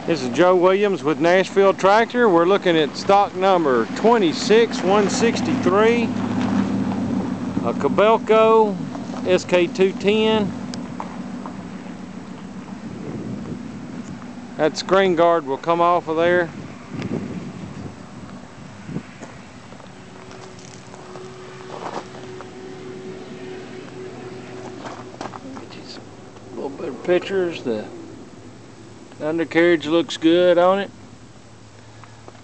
This is Joe Williams with Nashville Tractor. We're looking at stock number 26163, a Kobelco SK210. That screen guard will come off of there. Get you a little bit of pictures. The undercarriage looks good on it.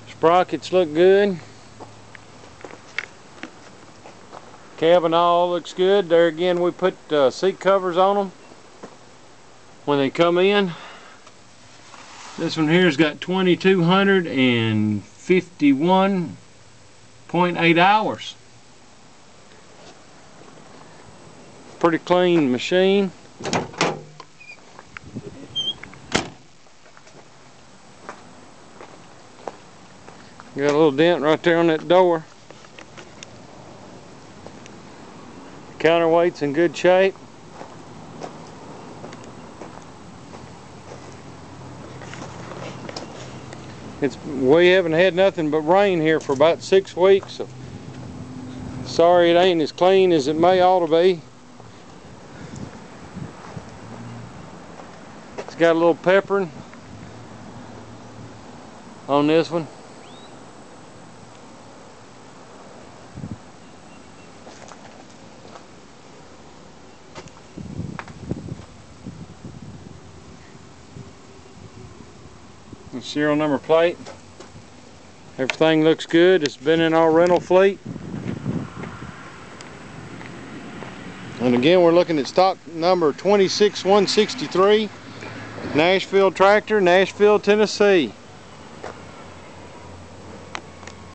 Sprockets look good. Cabin all looks good. There again, we put seat covers on them when they come in. This one here's got 2,251.8 hours. Pretty clean machine. Got a little dent right there on that door. Counterweight's in good shape. We haven't had nothing but rain here for about 6 weeks, so sorry it ain't as clean as it may ought to be. It's got a little peppering on this one. The serial number plate. Everything looks good. It's been in our rental fleet. And again, we're looking at stock number 26163, Nashville Tractor, Nashville, Tennessee.